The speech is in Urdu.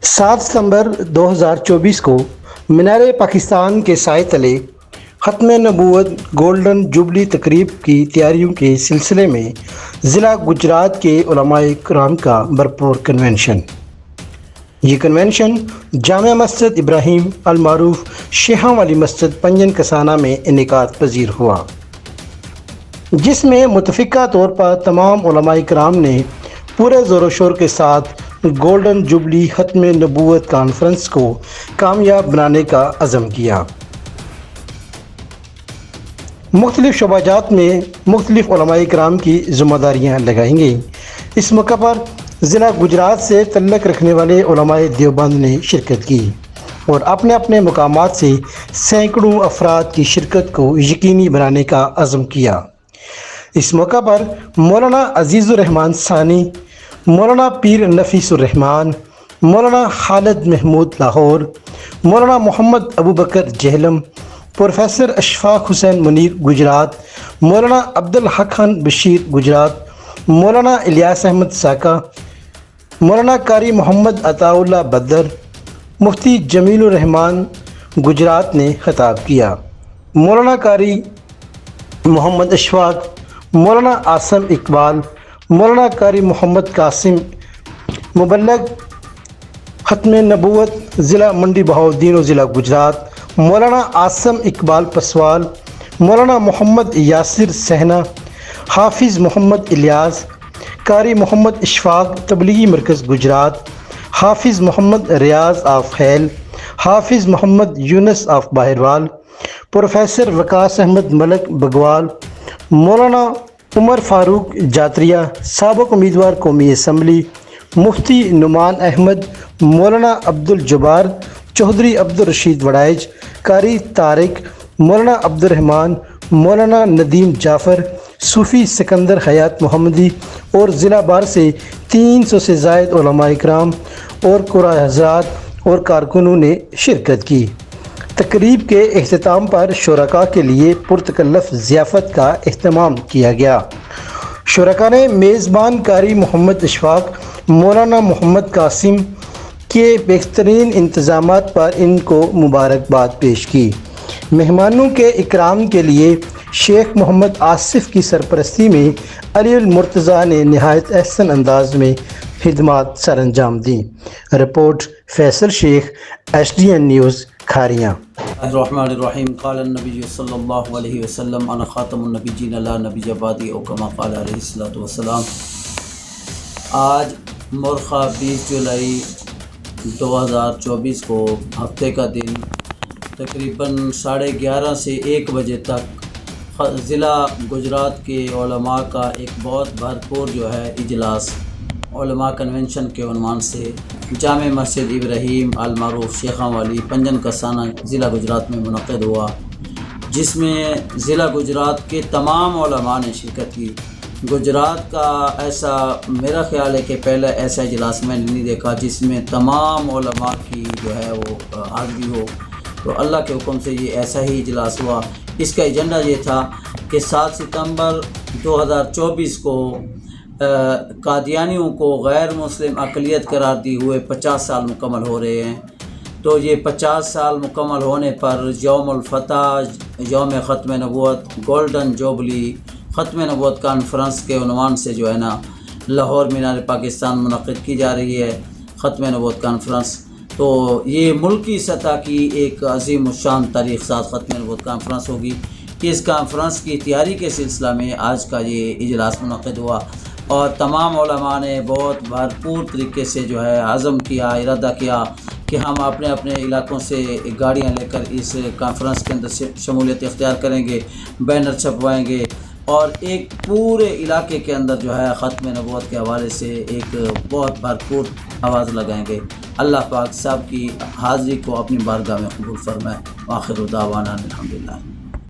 7 ستمبر 2024 کو مینار پاکستان کے سائے تلے ختم نبوت گولڈن جوبلی تقریب کی تیاریوں کے سلسلے میں ضلع گجرات کے علماء کرام کا بھرپور کنونشن۔ یہ کنونشن جامع مسجد ابراہیم المعروف شیخاں والی مسجد پنجن کسانہ میں انعقاد پذیر ہوا، جس میں متفقہ طور پر تمام علماء کرام نے پورے زور و شور کے ساتھ گولڈن جوبلی ختم نبوت کانفرنس کو کامیاب بنانے کا عزم کیا۔ مختلف شعبات میں مختلف علماء کرام کی ذمہ داریاں لگائیں گئی۔ اس موقع پر ضلع گجرات سے تعلق رکھنے والے علماء دیوبند نے شرکت کی اور اپنے اپنے مقامات سے سینکڑوں افراد کی شرکت کو یقینی بنانے کا عزم کیا۔ اس موقع پر مولانا عزیز الرحمان ثانی، مولانا پیر نفیس الرحمان، مولانا خالد محمود لاہور، مولانا محمد ابوبکر جہلم، پروفیسر اشفاق حسین منیر گجرات، مولانا عبدالحق خان بشیر گجرات، مولانا الیاس احمد ساکا، مولانا قاری محمد عطاء اللہ بدر، مفتی جمیل الرحمان گجرات نے خطاب کیا۔ مولانا قاری محمد اشفاق، مولانا عاصم اقبال، مولانا قاری محمد قاسم، مبلغ ختم نبوت ضلع منڈی بہاؤالدین و ضلع گجرات، مولانا عاصم اقبال پسوال، مولانا محمد یاسر سہنا، حافظ محمد الیاس، قاری محمد اشفاق تبلیغی مرکز گجرات، حافظ محمد ریاض آف خیل، حافظ محمد یونس آف باہروال، پروفیسر وقاص احمد ملک بگوال، مولانا عمر فاروق جاتریہ سابق امیدوار قومی اسمبلی، مفتی نعمان احمد، مولانا عبدالجبار چودھری عبدالرشید وڑائچ، قاری طارق، مولانا عبدالرحمان، مولانا ندیم جعفر، صوفی سکندر حیات محمدی اور ضلع بھر سے 300 سے زائد علماء کرام اور قرآ حضرات اور کارکنوں نے شرکت کی۔ تقریب کے اختتام پر شرکاء کے لیے پرتکلف ضیافت کا اہتمام کیا گیا۔ شرکاء نے میزبان قاری محمد اشفاق، مولانا محمد قاسم کے بہترین انتظامات پر ان کو مبارکباد پیش کی۔ مہمانوں کے اکرام کے لیے شیخ محمد آصف کی سرپرستی میں علی المرتضیٰ نے نہایت احسن انداز میں خدمات سر انجام دیں۔ رپورٹ فیصل شیخ، SDN نیوز کھاریاں۔ الرحمن الرحیم۔ قال النبی صلی اللہ علیہ وسلم انا خاتم النبیین لا نبی بعدی او کما قال علیہ الصلوۃ والسلام۔ آج مورخہ 20 جولائی 2024 کو ہفتے کا دن تقریباً 11:30 سے 1 بجے تک ضلع گجرات کے علماء کا ایک بہت بھرپور اجلاس علماء کنونشن کے عنوان سے جامع مسجد ابراہیم المعروف شیخاں والی پنجن کسانہ ضلع گجرات میں منعقد ہوا، جس میں ضلع گجرات کے تمام علماء نے شرکت کی۔ گجرات کا ایسا میرا خیال ہے کہ پہلا ایسا اجلاس میں نے نہیں دیکھا جس میں تمام علماء کی وہ حاضری ہو، تو اللہ کے حکم سے یہ ایسا ہی اجلاس ہوا۔ اس کا ایجنڈا یہ تھا کہ 7 ستمبر 2024 کو قادیانیوں کو غیر مسلم اقلیت قرار دی ہوئے 50 سال مکمل ہو رہے ہیں، تو یہ 50 سال مکمل ہونے پر یوم الفتح، یوم ختم نبوت گولڈن جوبلی ختم نبوت کانفرنس کے عنوان سے لاہور مینار پاکستان منعقد کی جا رہی ہے ختم نبوت کانفرنس۔ تو یہ ملکی سطح کی ایک عظیم الشان تاریخ ساز ختم نبوت کانفرنس ہوگی۔ اس کانفرنس کی تیاری کے سلسلہ میں آج کا یہ اجلاس منعقد ہوا اور تمام علماء نے بہت بھرپور طریقے سے عزم کیا، ارادہ کیا کہ ہم اپنے اپنے علاقوں سے گاڑیاں لے کر اس کانفرنس کے اندر شمولیت اختیار کریں گے، بینر چھپوائیں گے اور ایک پورے علاقے کے اندر ختم نبوت کے حوالے سے ایک بہت بھرپور آواز لگائیں گے۔ اللہ پاک صاحب کی حاضری کو اپنی بارگاہ میں قبول فرمائے۔ آخر دعوانا الحمدللہ۔